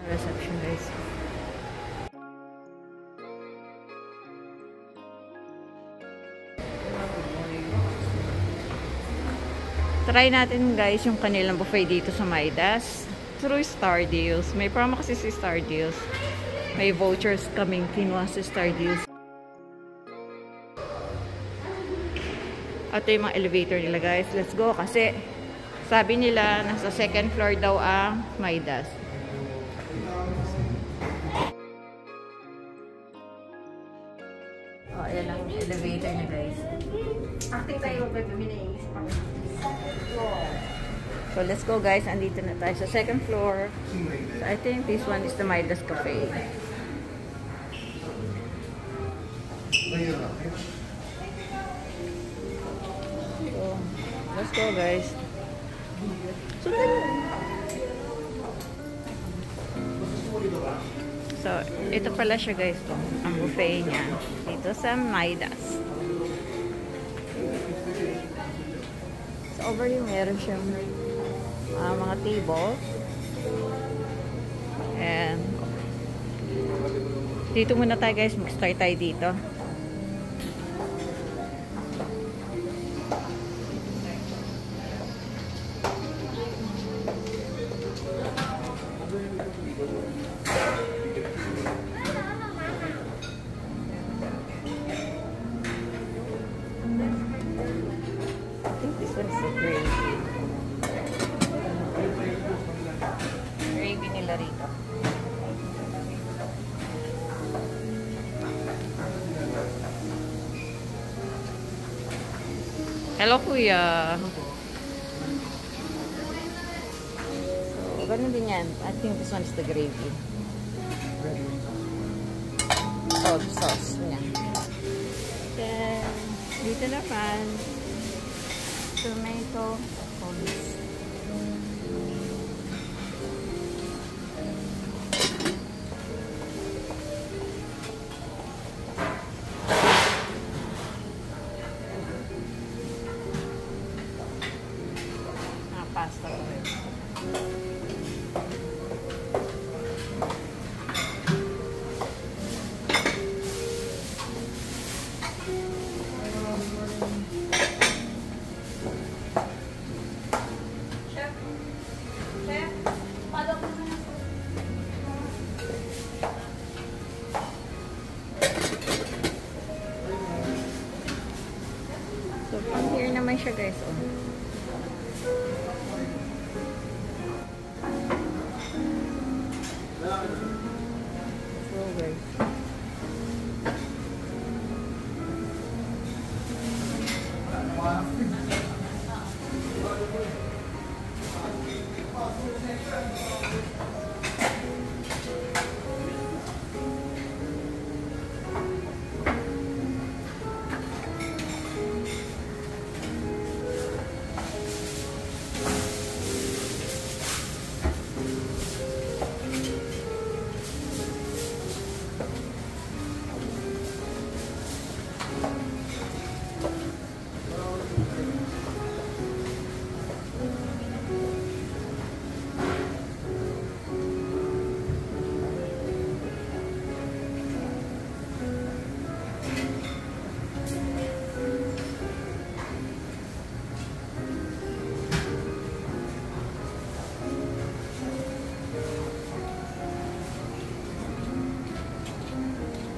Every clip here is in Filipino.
Reception, guys. Try natin, guys, yung kanilang buffet dito sa Midas. Through Star Deals. May promo kasi si Star Deals. May vouchers kaming kinuha sa Star Deals. Ito yung mga elevator nila, guys. Let's go kasi sabi nila nasa second floor daw ang Midas. Oh, ayan ang elevator niya, guys. Acting tayo magagawin na yung so, let's go, guys. Andito na tayo sa second floor. So, I think this one is the Midas Cafe. So, let's go, guys. So, ito pala siya, guys. Ang buffet niya. Dito sa Midas. So, over here, meron siyang mga table. And, dito muna tayo, guys. Mag-start tayo dito. Gravy nila rito. Hello, kuya. So, ganun din yan. I think this one is the gravy. Oh, the sauce. Yan. Then, dito naman, tomato, olives. Pasta ulit. Chef, follow ko na. So, from here naman siya, guys. Oh.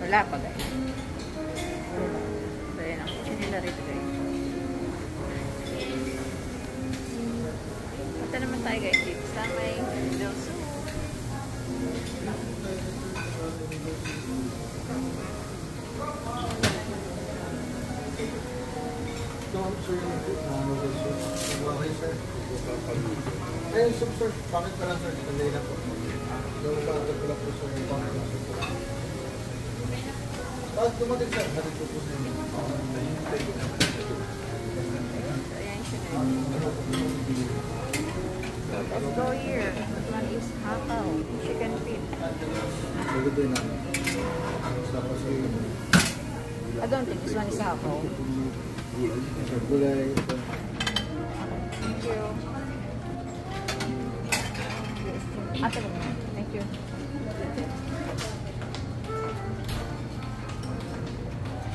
Wala pa, guys. So, yun ang kitchen nila rito, guys. Punta naman tayo, guys, dito sa may Del Sur. Ayun, sir. Bakit pa lang, sir? Sandali na po. Gawin pa ito pala po, sir. Bakit dumating, sir? Bakit po po, sir? Ayan siya, let's go here. This one is hataw. Chicken feet. Maganda yun namin. I don't think this one is hataw. Gulay. Thank you. Ate, thank you.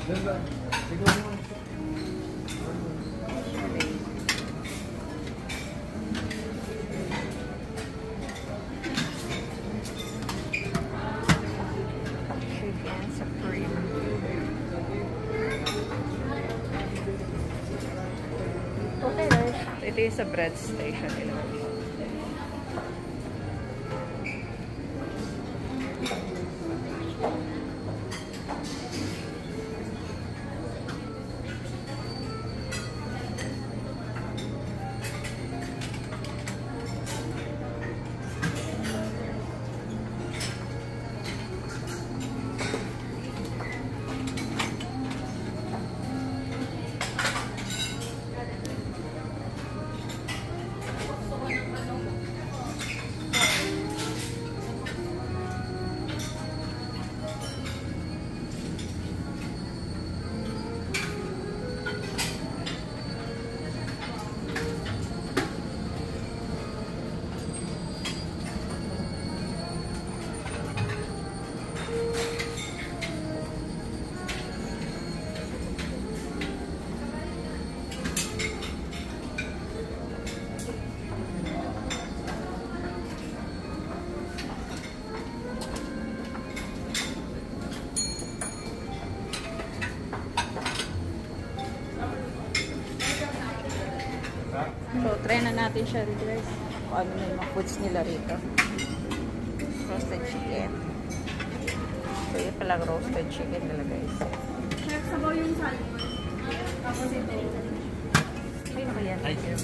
Ganda. Siguro mo. Chicken supreme. Okay guys. Ito yung sa bread station nila. So, try na natin siya rin guys. Kung ano na yung mga foods nila rito. Roasted chicken. So, yun palang roasted chicken nila guys. Sabaw yung salmon. Tapos ito. Ay, ano yan? Thank you.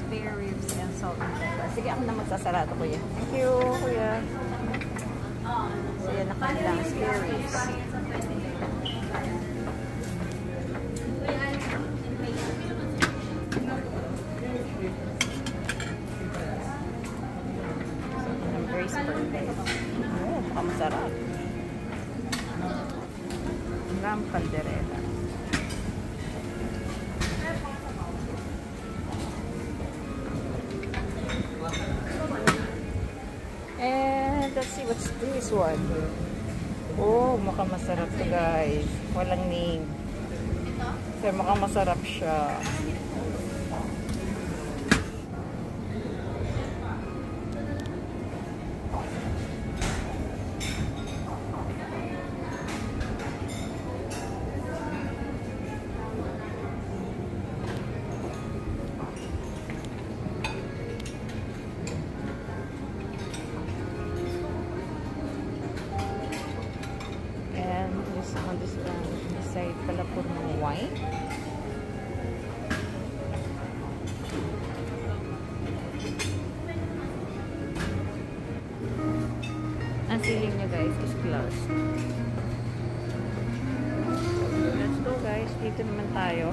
Spare ribs and salt and pepper. Sige, ako na magsasarado kuya. Thank you, kuya. So, yan na kanilang spare ribs. Oh, mukhang masarap. Ram caldereta. And let's see what's this one. Oh, mukhang masarap to guys. Walang name. Pero mukhang masarap siya. On this side pala po ng wine. Ang ceiling niya guys is glass. Let's go guys. Dito naman tayo.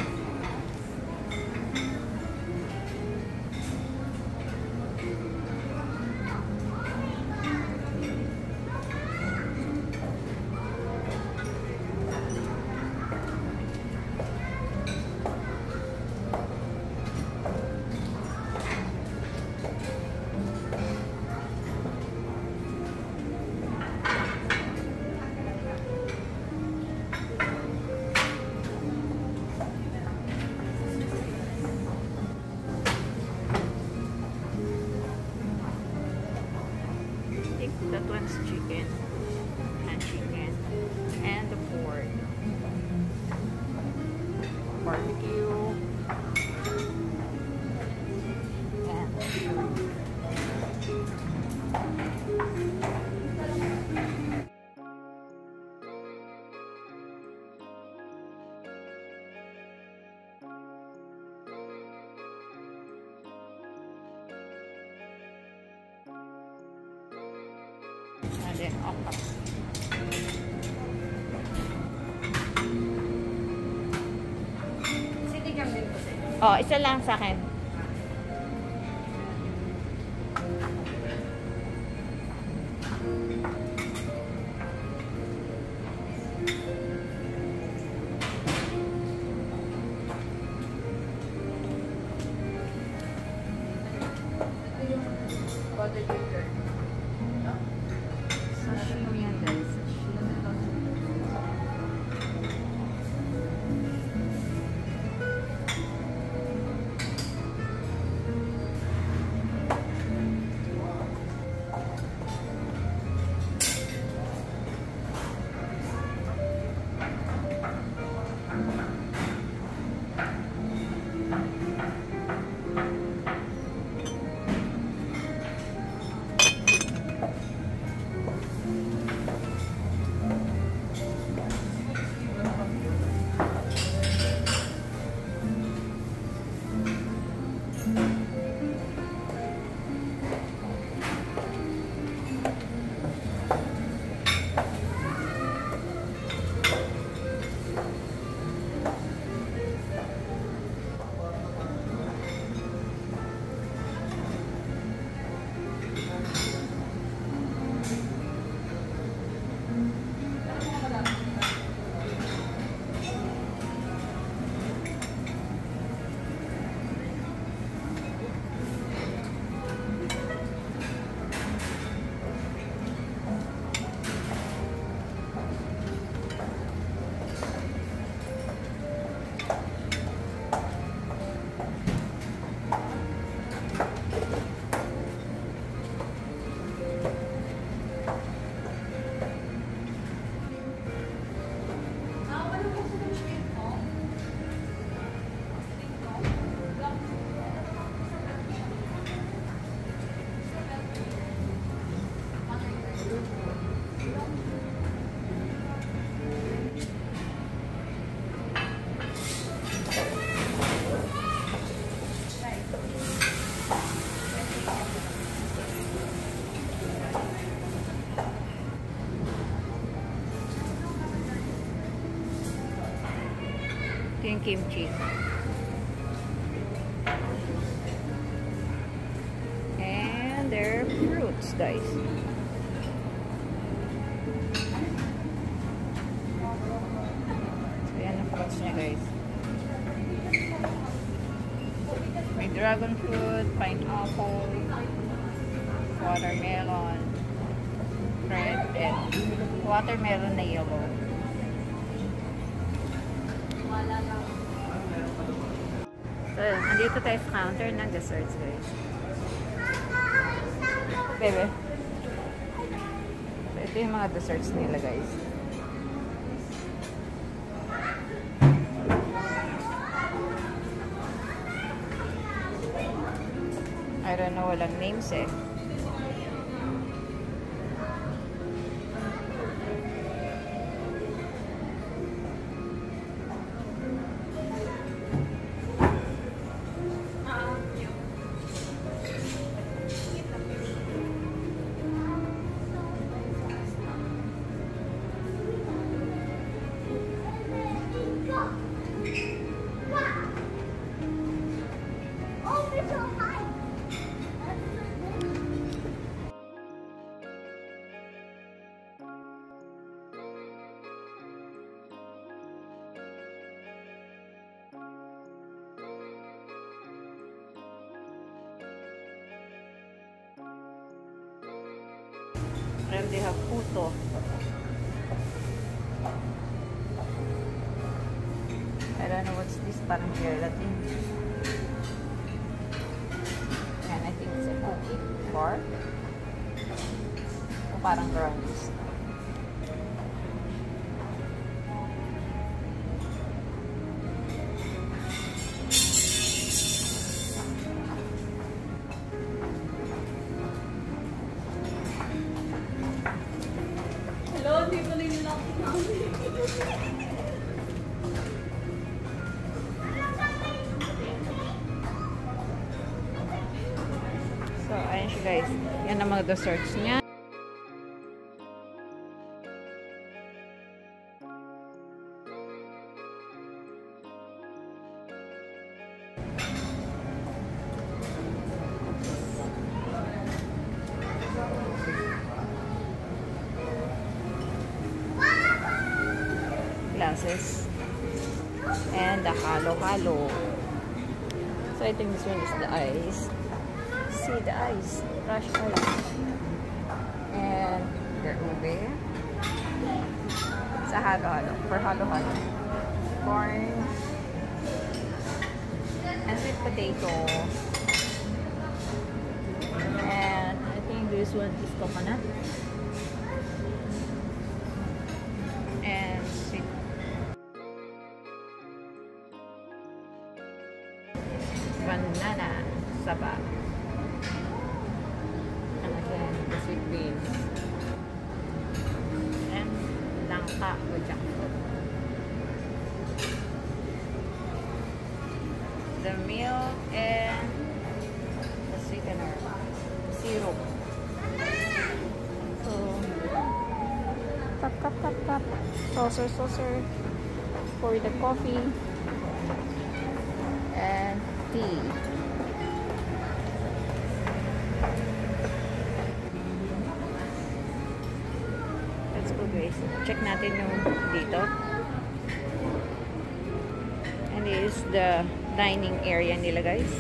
That one's chicken and chicken and the pork barbecue and then okra. Sinigang din po sa'yo. Oh, isa lang sa akin. Sashimi yan guys. Sashimi. Yung kimchi. And their fruits, guys. So, yan ang fruits niya, guys. May dragon fruit, pineapple, watermelon, red, and watermelon na yellow. So, andito tayo sa counter ng desserts, guys. Bebe. So, ito yung mga desserts nila, guys. I don't know, walang names eh. And they have puto. I don't know what's this, parang gelatin. And I think it's a cookie bar. O parang brownies. Hindi ko na yung lock namin. So, ayan siya, guys. Yan ang mga desserts niya. Glasses and the halo-halo. So I think this one is the ice. See the ice, crush ice, and their ube. Sa halo-halo, for halo-halo, corn and sweet potato, and I think this one is coconut and sweet banana saba, and again the sweet beans and langka with jackfruit. The milk and the sweetener, syrup. So cup, saucer for the coffee and tea. Let's go, guys. Check natin yung dito. And this is the dining area nila, guys.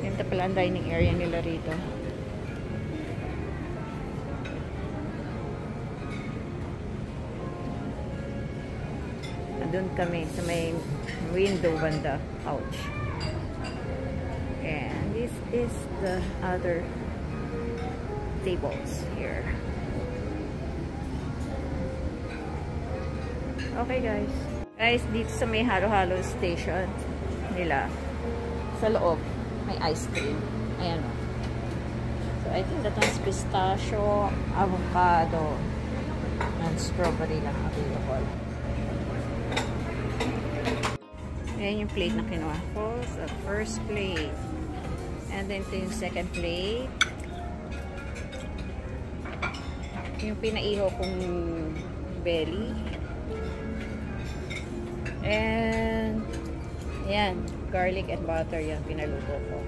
Yan pala ang dining area nila rito. Doon kami sa may window banda, couch. And this is the other tables here. Okay, guys. Guys, dito sa may halo-halo station nila, sa loob, may ice cream. Ayan o. So, I think that one's pistachio, avocado, and strawberry lang available. Ayan yung plate na kinuha ko. So, first plate. And then, ito yung second plate. Yung pinaiho kong belly. And yan, garlic and butter yan pinaluto ko.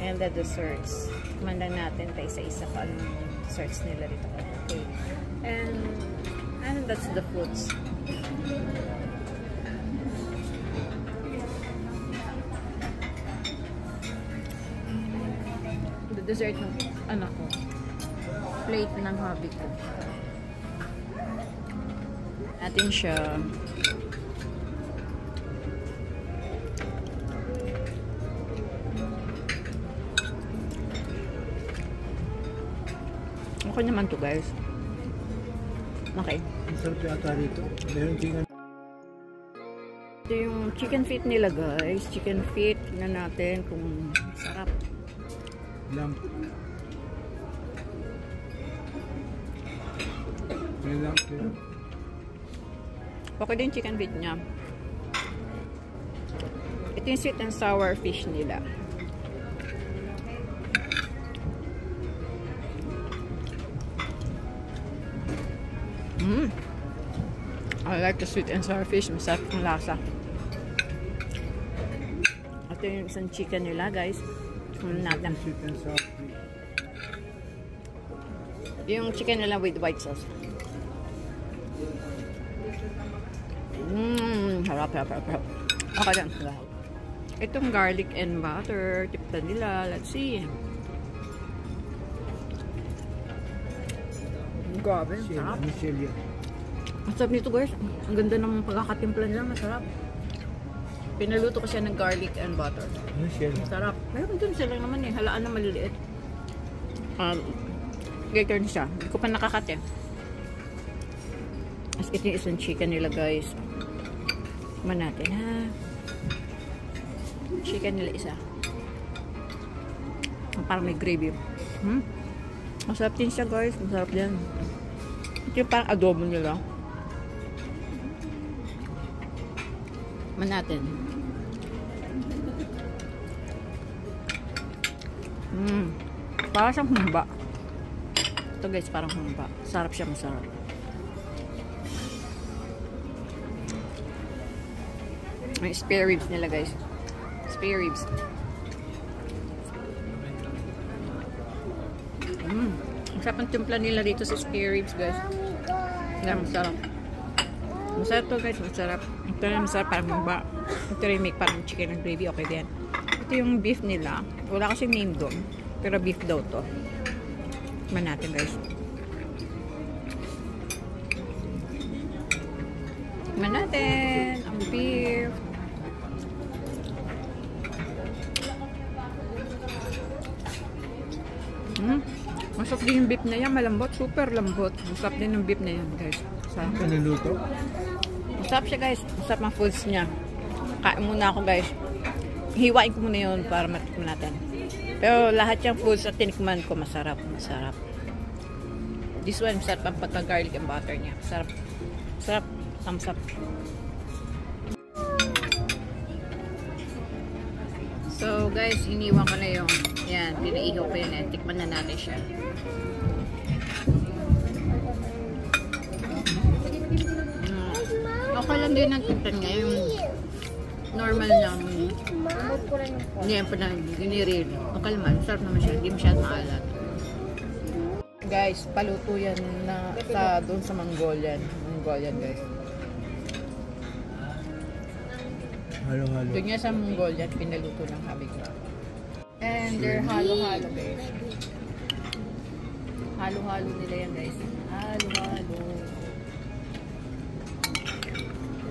And the desserts. Mandan natin tayo sa isa pa anong desserts nila dito. Okay. And that's the fruits. The dessert ng anak ko. Plate ng hobby ko. Natin siya. Okay naman to guys. Okay. Ang sarap yata dito. Meron chicken. Ito yung chicken feet nila guys. Chicken feet. Tignan natin kung sarap. Lamp. May lamp yun. Okay din chicken feet niya. Ito yung sweet and sour fish nila. I like the sweet and sour fish. Masarap ang lasa. Ito yung isang chicken nila guys. Natin. Sweet and sour. Yung chicken nila with white sauce. Harap. Okay lang. Itong garlic and butter. Tipta nila. Let's see. Grabe. Sarap. Masarap nito guys. Ang ganda ng pagkakatimpla nila. Masarap. Pinaluto ko siya ng garlic and butter. Masarap. Mayroon dun sila naman eh. Halaan na maliliit. Gator siya. Hindi ko pa nakakate. As ito yung isang chicken nila guys. Kuman natin ha. Chicken nila isa. Parang may gravy. Masarap din siya guys. Masarap din. Ito yung parang adobo nila. Kuman natin. Parang siyang humba. Ito guys, parang humba. Sarap siya, masarap. May spare ribs nila guys. Spare ribs. Ang sarap ang timpla nila dito sa spare ribs guys. Masarap. Masarap to guys, masarap. Ito na masarap, parang humba. Ito rin make parang chicken and gravy, okay din. Ito yung beef nila. Wala kasi name doon. Pero beef daw to. Tikman natin guys. Tikman natin ang beef. Masarap din yung beef na yan. Malambot. Super lambot. Masarap din yung beef na yan guys. Masarap. Naluluto? Masarap siya guys. Masarap ang foods niya. Kain muna ako guys. Hiwain ko muna yun para matikman natin. Pero lahat yung foods at tinikman ko masarap. Masarap. This one, masarap ang pagka-garlic and butter niya. Masarap. Masarap. Thumbs up. So guys, iniwan ko na yung yan, pinaihaw ko yun eh. Tikman na natin siya. Okay lang din ang tikman niya. Yung normal lang. Hindi yan pa na giniril. Okay naman. Sarap naman siya. Hindi masyadong maalat. Guys, paluto yan na sa doon sa Mongolian. Mongolian guys. Halo-halo. Doon niya sa Mongolian, pinaluto ng habi ko. And they're halo-halo guys. Halo-halo nila yan guys. Halo-halo.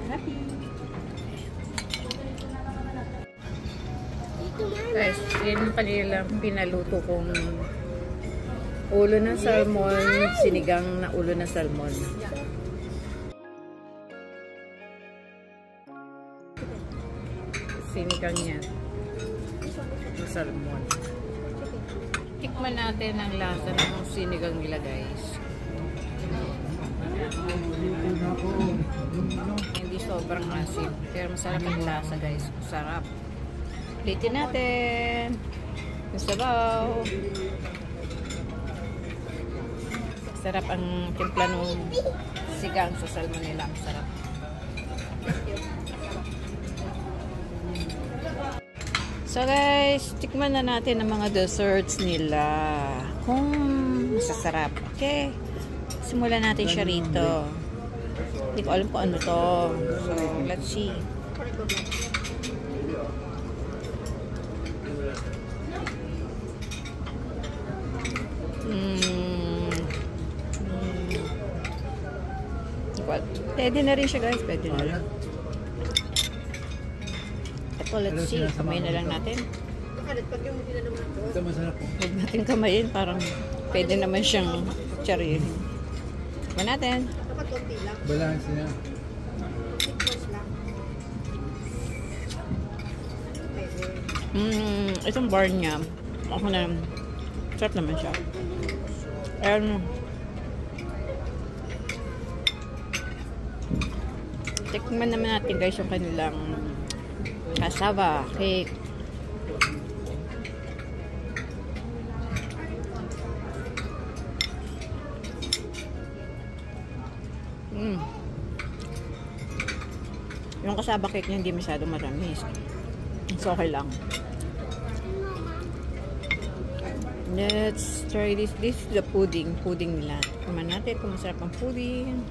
Happy. Guys, yun pa nila pinaluto kong ulo ng salmon, sinigang na ulo ng salmon. Sinigang niya ng salmon. Tikman natin ang lasa ng sinigang nila guys. Hindi sobrang asin, pero masarap ang lasa guys. Masarap. Platin natin. Masabaw. Sarap ang timpla ng sigang sa salmon nila. Masarap. So guys, tikman na natin ang mga desserts nila. Kung masasarap. Okay. Simulan natin siya rito. Hindi ko alam kung ano to. So, let's see. Pwede na rin siya guys. Pwede na rin. Ito, let's see. Kamay na lang natin. Ito masarap po. Huwag natin kamayin. Parang pwede naman siyang charin. Tikman natin. Balance niya. Itong bar niya. Ako na. Sarap naman siya. Ayan. Tikman naman natin guys yung kanilang cassava cake. Yung cassava cake niya hindi masyado maramis. So okay lang. Let's try this. This is the pudding. Pudding nila. Tikman natin kung masarap ang pudding.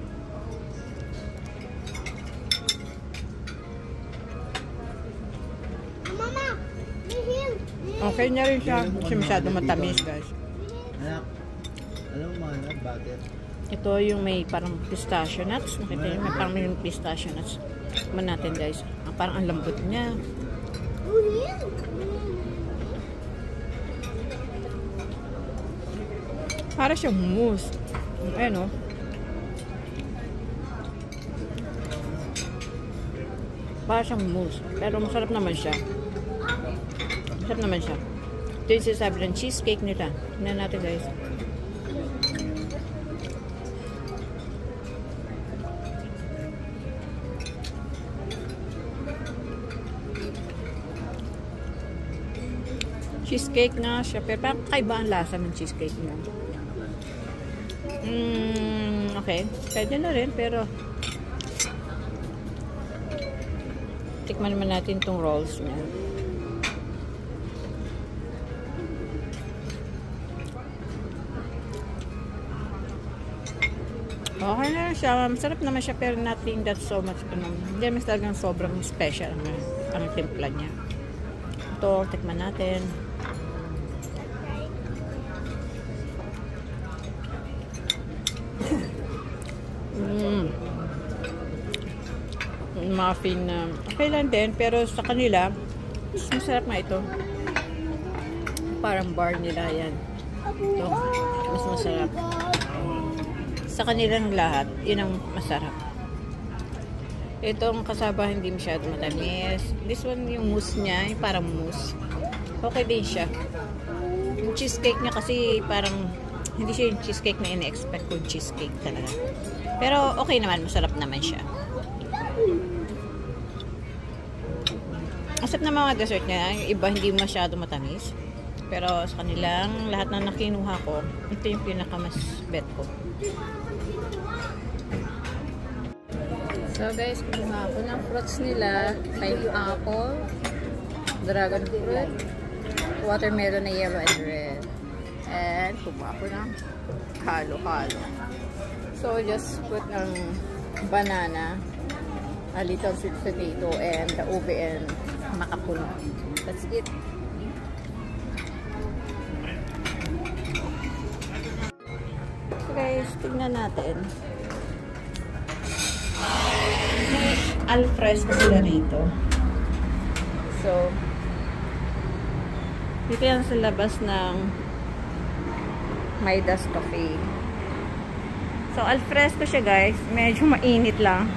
Okay na rin siya. Kasi masyado matamis guys. Anak, alam mo anak, bakit? Ito yung may parang pistachio nuts. Nakita nyo, may parang may pistachio nuts. Tikman natin guys. Parang ang lambot niya. Para siyang mousse. Ayan o. Para siyang mousse. Pero masarap naman siya. Masarap naman siya. Ito yung sinasabi ng cheesecake nila. Tingnan natin guys. Cheesecake na siya. Pero parang kaiba ang lasa ng cheesecake niya. Okay. Pwede na rin. Pero tikman naman natin itong rolls niya. Okay na siya. Masarap naman siya pero nothing that so much. Hindi mas talagang sobrang special ang timpla niya. Ito, tikman natin. Muffin na okay lang din pero sa kanila mas masarap nga ito. Parang bar nila yan. Ito, mas masarap. Sa kanilang lahat, yun ang masarap. Itong kasaba hindi masyado matamis. This one yung mousse niya, yung parang mousse. Okay din siya. Yung cheesecake niya kasi parang hindi siya yung cheesecake na ina-expect ko cheesecake talaga. Pero okay naman, masarap naman siya. Asap na mga dessert niya, yung iba hindi masyado matamis. Pero sa kanilang lahat na nakinuha ko, ito yung pinaka-mas bet ko. So guys, kumuha ako ng fruits nila. Pineapple, dragon fruit, watermelon na yellow and red. And kumuha ako ng halo-halo. So just put ng banana, a little sweet potato, and the ube and makapuno. That's it. So guys, tignan natin. May alfresco sila rito. So, dito yan sa labas ng Midas Cafe. So, alfresco siya guys. Medyo mainit lang.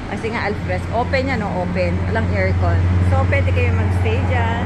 Kasi nga alfresco. Open yan, no? Open. Walang aircon. So, pwede kayo magstay dyan.